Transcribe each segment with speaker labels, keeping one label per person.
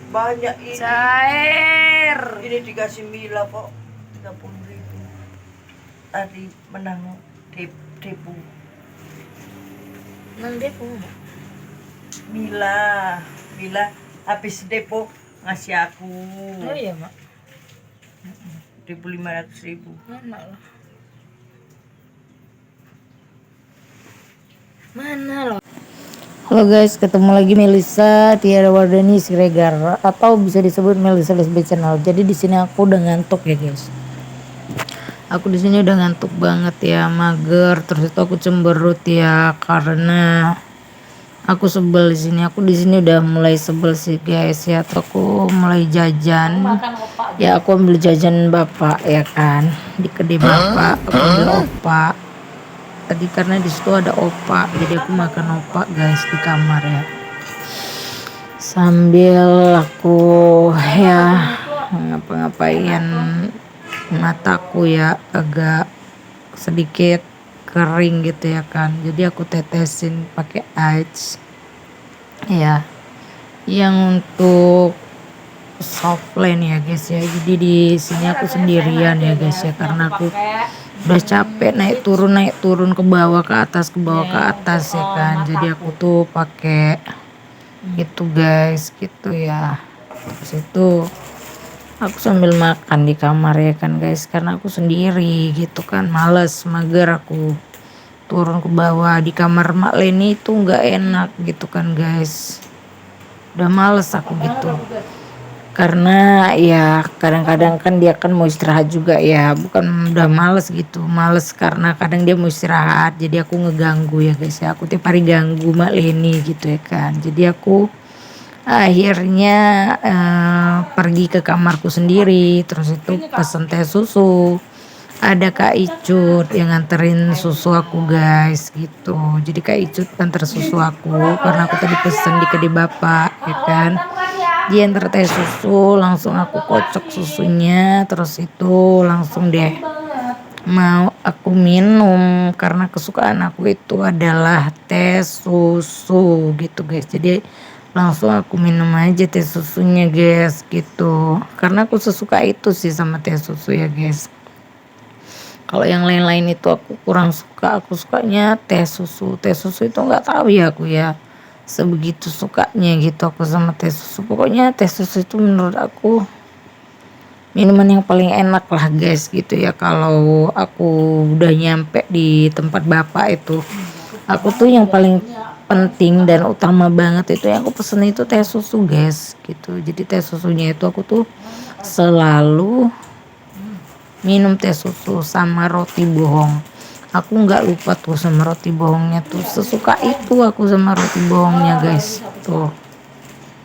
Speaker 1: Banyak ini.
Speaker 2: Cair.
Speaker 1: Ini dikasih Mila kok 30.000. Tadi menang depo.
Speaker 2: Nang depo.
Speaker 1: Mila habis depo ngasih aku.
Speaker 2: Oh iya, Mak.
Speaker 1: 1.500.000.
Speaker 2: Mana loh? Mana loh? Halo guys, ketemu lagi Melisa Tiara Wardani Siregar atau bisa disebut Melisa Lesbi Channel. Jadi di sini aku udah ngantuk ya guys. Aku di sini udah ngantuk banget ya, mager. Terus itu aku cemberut ya karena aku sebel di sini. Aku di sini udah mulai sebel sih guys ya. Terus aku mulai jajan. Ya aku ambil jajan bapak ya kan di kedai bapak. Aku ambil opak. Tadi karena di situ ada opak, jadi aku makan opak guys di kamar ya. Sambil aku ya ngapa-ngapain mataku ya agak sedikit kering gitu ya kan. Jadi aku tetesin pakai ice ya. Yang untuk softline ya guys ya. Jadi di sini aku sendirian ya guys ya karena aku udah capek naik turun ke bawah ke atas ya kan. Jadi aku tuh pakai itu guys gitu ya. Terus itu aku sambil makan di kamar ya kan guys karena aku sendiri gitu kan, males, mager aku turun ke bawah. Di kamar Mak Leni itu nggak enak gitu kan guys, udah males aku gitu. Karena ya kadang-kadang kan dia kan mau istirahat juga ya, bukan udah males gitu, males karena kadang dia mau istirahat jadi aku ngeganggu ya guys ya. Aku tiap hari ganggu Mak Leni gitu ya kan. Jadi aku akhirnya pergi ke kamarku sendiri. Terus itu pesen teh susu, ada Kak Icut yang nganterin susu aku guys gitu. Jadi Kak Icut antar susu aku karena aku tadi pesen di kedai bapak ya kan. Dia antar teh susu, langsung aku kocok susunya. Terus itu langsung deh mau aku minum karena kesukaan aku itu adalah teh susu gitu guys. Jadi langsung aku minum aja teh susunya guys gitu, karena aku sesuka itu sih sama teh susu ya guys. Kalau yang lain-lain itu aku kurang suka. Aku sukanya teh susu itu nggak tahu ya aku ya sebegitu sukanya gitu aku sama teh susu. Pokoknya teh susu itu menurut aku minuman yang paling enak lah guys gitu ya. Kalau aku udah nyampe di tempat bapak itu, aku tuh yang paling penting dan utama banget itu yang aku pesen itu teh susu guys gitu. Jadi teh susunya itu aku tuh selalu minum teh susu sama roti bohong. Aku nggak lupa tuh sama roti bohongnya tuh, sesuka itu aku sama roti bohongnya guys. Tuh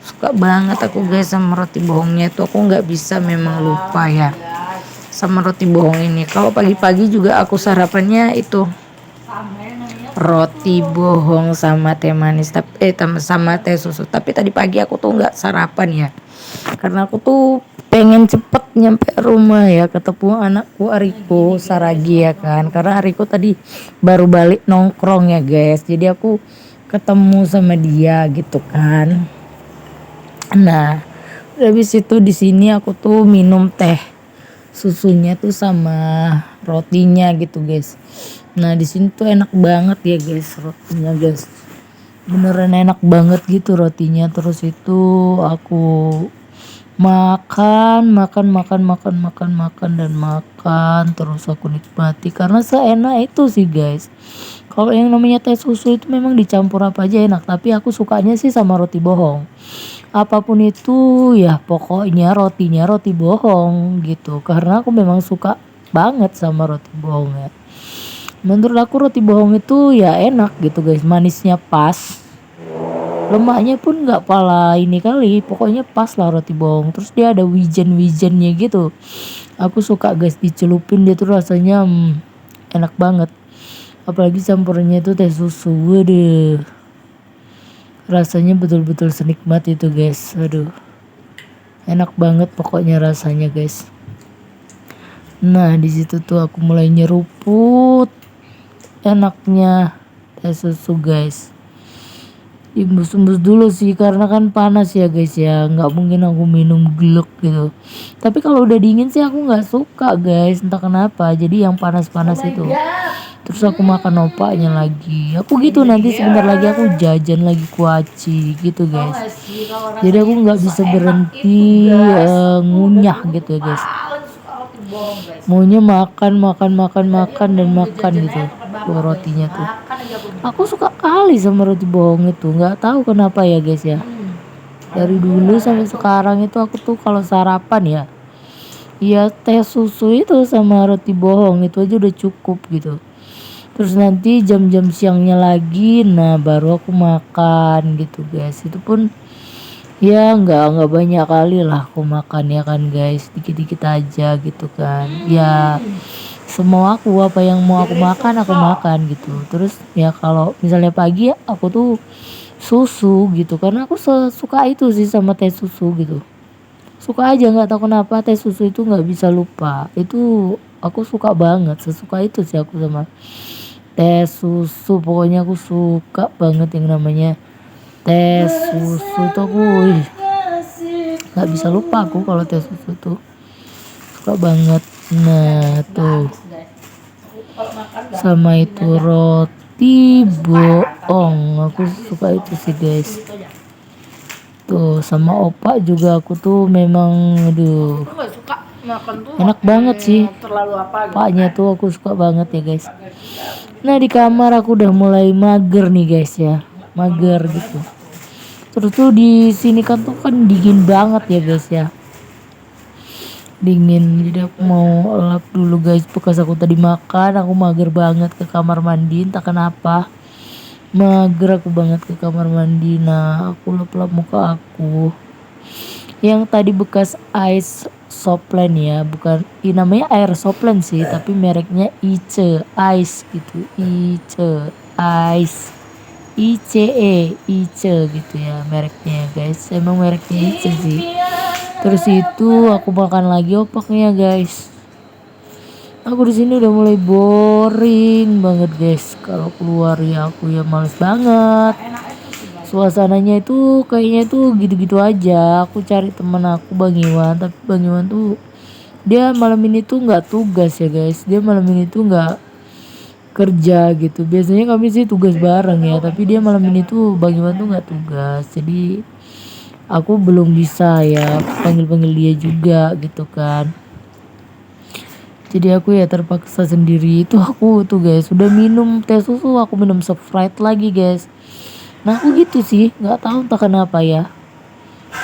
Speaker 2: suka banget aku guys sama roti bohongnya tuh, aku nggak bisa memang lupa ya sama roti bohong ini. Kalau pagi-pagi juga aku sarapannya itu roti bohong sama teh manis sama teh susu. Tapi tadi pagi aku tuh nggak sarapan ya karena aku tuh pengen cepet nyampe rumah ya, ketemu anakku Ariko Saragi ya kan, karena Ariko tadi baru balik nongkrong ya guys. Jadi aku ketemu sama dia gitu kan. Nah habis itu di sini aku tuh minum teh susunya tuh sama rotinya gitu guys. Nah di sini tuh enak banget ya guys rotinya guys, beneran enak banget gitu rotinya. Terus itu aku makan dan makan terus aku nikmati karena seenak itu sih guys. Kalau yang namanya teh susu itu memang dicampur apa aja enak, tapi aku sukanya sih sama roti bohong. Apapun itu ya pokoknya rotinya roti bohong gitu, karena aku memang suka banget sama roti bohong ya. Menurut aku roti bohong itu ya enak gitu guys, manisnya pas, lemaknya pun nggak pala ini kali, pokoknya pas lah roti bohong. Terus dia ada wijen-wijennya gitu, aku suka guys dicelupin dia tuh rasanya enak banget. Apalagi campurannya itu teh susu, waduh rasanya betul-betul senikmat itu guys. Aduh enak banget pokoknya rasanya guys. Nah di situ tuh aku mulai nyeruput enaknya teh susu guys. Diembus-embus dulu sih karena kan panas ya guys ya, nggak mungkin aku minum glek gitu. Tapi kalau udah dingin sih aku nggak suka guys, entah kenapa. Jadi yang panas-panas itu. Terus aku makan opaknya lagi. Aku gitu nanti sebentar lagi aku jajan lagi kuaci gitu guys. Jadi aku nggak bisa berhenti ngunyah gitu ya guys. Maunya makan makan makan makan dan makan gitu rotinya tuh. Aku suka kali sama roti bohong itu, nggak tahu kenapa ya guys ya. Dari dulu sampai sekarang itu aku tuh kalau sarapan ya, ya teh susu itu sama roti bohong itu aja udah cukup gitu. Terus nanti jam-jam siangnya lagi, nah baru aku makan gitu guys. Itu pun ya nggak banyak kali lah aku makan ya kan guys, dikit-dikit aja gitu kan. Ya semua aku apa yang mau aku makan gitu. Terus ya kalau misalnya pagi ya aku tuh susu gitu karena aku suka itu sih sama teh susu gitu. Suka aja nggak tahu kenapa teh susu itu nggak bisa lupa. Itu aku suka banget, sesuka itu sih aku sama teh susu. Pokoknya aku suka banget yang namanya teh susu tuh aku nggak bisa lupa aku kalau teh susu tuh suka banget. Nah tuh sama itu roti bohong aku suka itu sih guys. Tuh sama opak juga aku tuh memang aduh enak banget sih opaknya tuh aku suka banget ya guys. Nah di kamar aku udah mulai mager nih guys ya, mager gitu. Terus tuh di sini kan tuh kan dingin banget ya guys ya, dingin. Jadi aku mau lap dulu guys bekas aku tadi makan. Aku mager banget ke kamar mandi entah kenapa, mager aku banget ke kamar mandi. Nah aku lap-lap muka aku yang tadi bekas ice soplen ya, bukan namanya air soplen sih tapi mereknya Ice Ice gitu, Ice Ice Ice gitu ya mereknya guys, emang mereknya Ice sih. Terus itu aku makan lagi opaknya guys. Aku di sini udah mulai boring banget guys. Kalau keluar ya aku ya males banget. Suasananya itu kayaknya tuh gitu-gitu aja. Aku cari temen aku Bang Iwan, tapi Bang Iwan tuh dia malam ini tuh nggak tugas ya guys. Dia malam ini tuh nggak kerja gitu. Biasanya kami sih tugas bareng ya, tapi dia malam ini tuh Bang Iwan tuh nggak tugas. Jadi aku belum bisa ya panggil-panggil dia juga gitu kan. Jadi aku ya terpaksa sendiri. Itu aku tuh guys udah minum teh susu, aku minum Sprite lagi guys. Nah aku gitu sih, nggak tahu entah kenapa ya.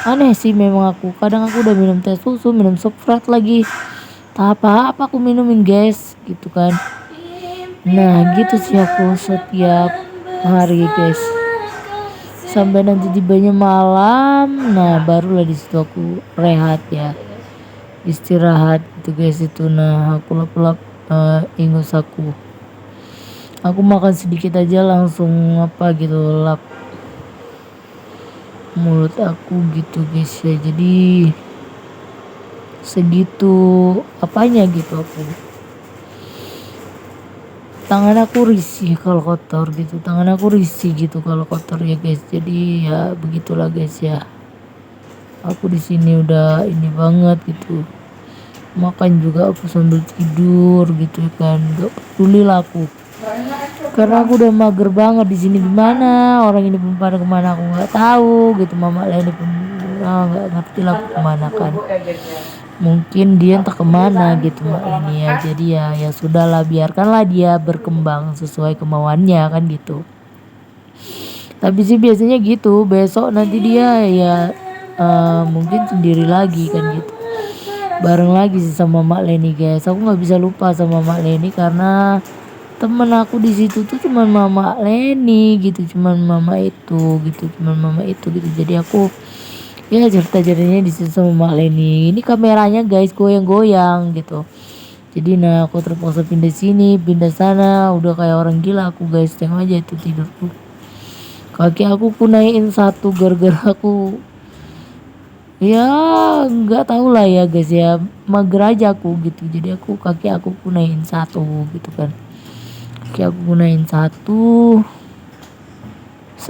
Speaker 2: Aneh sih memang aku. Kadang aku udah minum teh susu, minum Sprite lagi. Tak apa-apa aku minumin guys, gitu kan. Nah gitu sih aku setiap hari guys. Sampai nanti tibanya malam, nah barulah di situ aku rehat ya, istirahat gitu guys itu. Nah aku lap-lap ingus aku. Aku makan sedikit aja langsung apa gitu lap mulut aku gitu guys ya. Jadi segitu apanya gitu aku. Tangan aku risih kalau kotor gitu. Tangan aku risih gitu kalau kotor ya guys. Jadi ya begitulah guys ya. Aku di sini udah ini banget gitu. Makan juga aku sambil tidur gitu kan. Gak peduli lah aku. Karena aku udah mager banget di sini. Gimana orang ini pun pada kemana aku nggak tahu gitu. Mama Leni pun nggak ngerti lah aku kemana kan. Mungkin dia entah kemana gitu Mak Leni ya. Jadi ya sudahlah, biarkanlah dia berkembang sesuai kemauannya kan gitu. Tapi sih biasanya gitu. Besok nanti dia ya mungkin sendiri lagi kan gitu. Bareng lagi sih sama Mak Leni guys. Aku nggak bisa lupa sama Mak Leni karena temen aku di situ tuh cuman Mama Leni gitu, cuman mama itu gitu, cuman mama itu gitu. Jadi aku ya cerita-ceritanya di situ sama Mak Leni. Ini kameranya guys goyang-goyang gitu. Jadi nah aku terpaksa pindah sini, pindah sana, udah kayak orang gila aku guys. Tengok aja itu tidur tuh. Kaki aku naikin satu gara-gara aku ya nggak tahu lah ya guys ya, mager aja aku gitu. Jadi aku kaki aku naikin satu gitu kan. Kaki aku gunain satu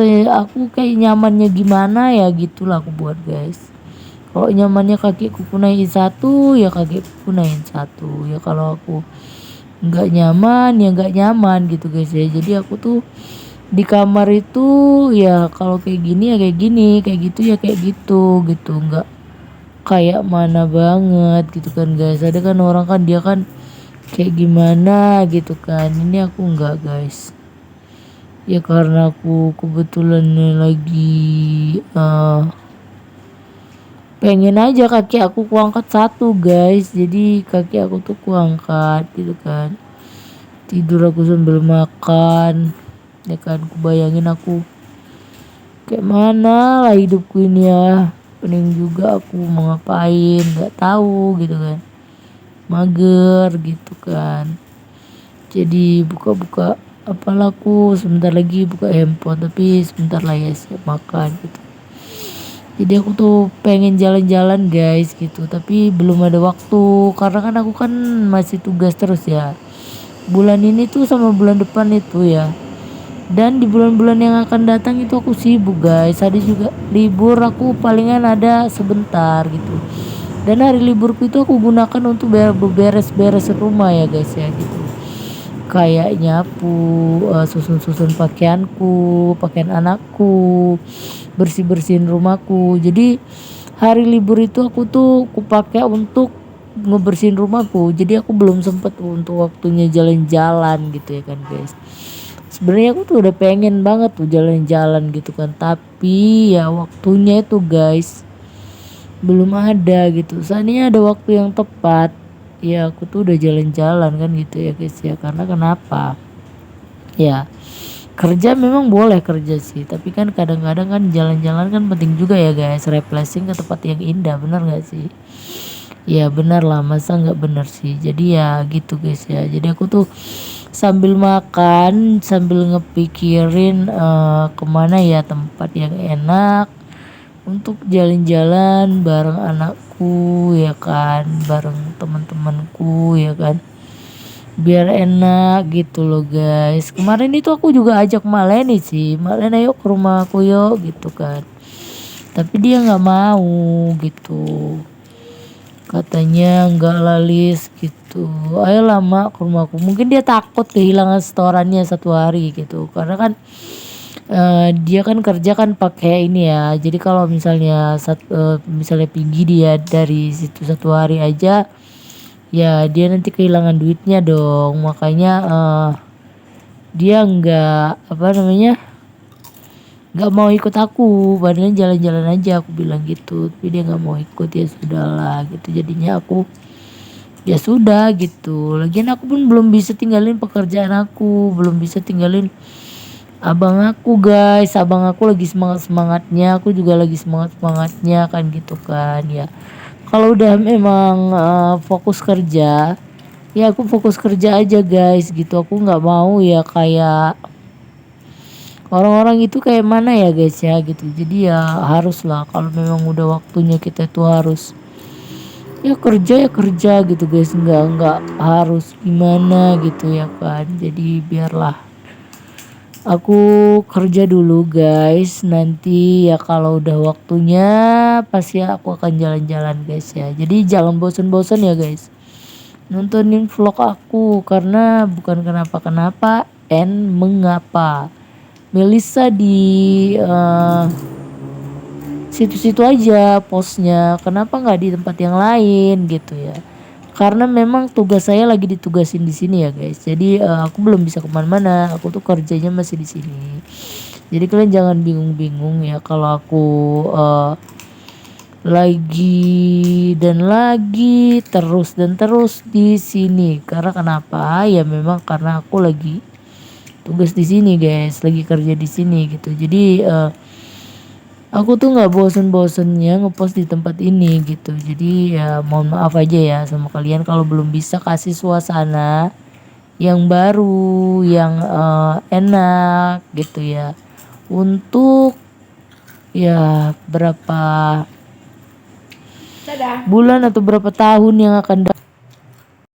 Speaker 2: aku kayak nyamannya gimana ya gitulah aku buat guys. Kalau nyamannya kakekku naik satu ya kakekku naik satu ya, kalau aku nggak nyaman ya nggak nyaman gitu guys ya. Jadi aku tuh di kamar itu ya kalau kayak gini ya kayak gini, kayak gitu ya kayak gitu gitu, nggak kayak mana banget gitu kan guys. Ada kan orang kan dia kan kayak gimana gitu kan, ini aku enggak guys. Ya karena aku kebetulan lagi pengen aja kaki aku kuangkat satu guys, jadi kaki aku tuh kuangkat gitu kan. Tidur aku sambil makan ya kan, aku bayangin aku kayak mana lah hidupku ini ya, pening juga aku mau ngapain nggak tahu gitu kan, mager gitu kan. Jadi buka-buka apalah, aku sebentar lagi buka handphone tapi sebentar lah ya siap makan gitu. Jadi aku tuh pengen jalan-jalan guys gitu, tapi belum ada waktu karena kan aku kan masih tugas terus ya. Bulan ini tuh sama bulan depan itu ya. Dan di bulan-bulan yang akan datang itu aku sibuk guys. Ada juga libur aku palingan ada sebentar gitu. Dan hari liburku itu aku gunakan untuk beres-beres rumah ya guys ya gitu. Kayak nyapu, susun-susun pakaianku, pakaian anakku, bersih-bersihin rumahku. Jadi hari libur itu aku tuh kupakai untuk ngebersihin rumahku. Jadi aku belum sempet untuk waktunya jalan-jalan gitu ya kan guys. Sebenarnya aku tuh udah pengen banget tuh jalan-jalan gitu kan, tapi ya waktunya itu guys belum ada gitu. Seandainya ada waktu yang tepat ya aku tuh udah jalan-jalan kan gitu ya guys ya. Karena kenapa ya, kerja memang boleh kerja sih, tapi kan kadang-kadang kan jalan-jalan kan penting juga ya guys, refreshing ke tempat yang indah, bener gak sih? Ya bener lah, masa nggak bener sih. Jadi ya gitu guys ya, jadi aku tuh sambil makan sambil ngepikirin kemana ya tempat yang enak untuk jalan-jalan bareng anakku ya kan, bareng teman-temanku ya kan, biar enak gitu loh guys. Kemarin itu aku juga ajak Maleni sih, Maleni yuk ke rumah aku yuk gitu kan, tapi dia nggak mau gitu, katanya nggak lalis gitu. Ayolah mak ke rumahku, mungkin dia takut kehilangan setorannya 1 hari gitu, karena kan dia kan kerja kan pakai ini ya. Jadi kalau misalnya misalnya pergi dia dari situ 1 hari aja ya dia nanti kehilangan duitnya dong. Makanya dia nggak apa namanya, nggak mau ikut aku, padahal jalan-jalan aja aku bilang gitu, tapi dia nggak mau ikut. Ya sudahlah gitu, jadinya aku ya sudah gitu. Lagian aku pun belum bisa tinggalin pekerjaan aku, belum bisa tinggalin abang aku guys. Abang aku lagi semangat-semangatnya, aku juga lagi semangat-semangatnya kan gitu kan ya. Kalau udah memang fokus kerja ya aku fokus kerja aja guys gitu. Aku nggak mau ya kayak orang-orang itu kayak mana ya guys ya gitu. Jadi ya harus lah, kalau memang udah waktunya kita itu harus ya kerja gitu guys, nggak harus gimana gitu ya kan. Jadi biarlah aku kerja dulu guys, nanti ya kalau udah waktunya pasti aku akan jalan-jalan guys ya. Jadi jangan bosan-bosan ya guys nontonin vlog aku, karena bukan kenapa-kenapa and mengapa. Melisa di situ-situ aja postnya, kenapa nggak di tempat yang lain gitu ya. Karena memang tugas saya lagi ditugasin di sini ya guys, jadi aku belum bisa kemana-mana, aku tuh kerjanya masih di sini. Jadi kalian jangan bingung-bingung ya kalau aku lagi dan lagi terus dan terus di sini. Karena kenapa ya, memang karena aku lagi tugas di sini guys, lagi kerja di sini gitu. Jadi aku tuh nggak bosen-bosennya ngepost di tempat ini gitu. Jadi ya mohon maaf aja ya sama kalian kalau belum bisa kasih suasana yang baru, yang enak gitu ya. Untuk ya berapa bulan atau berapa tahun yang akan datang.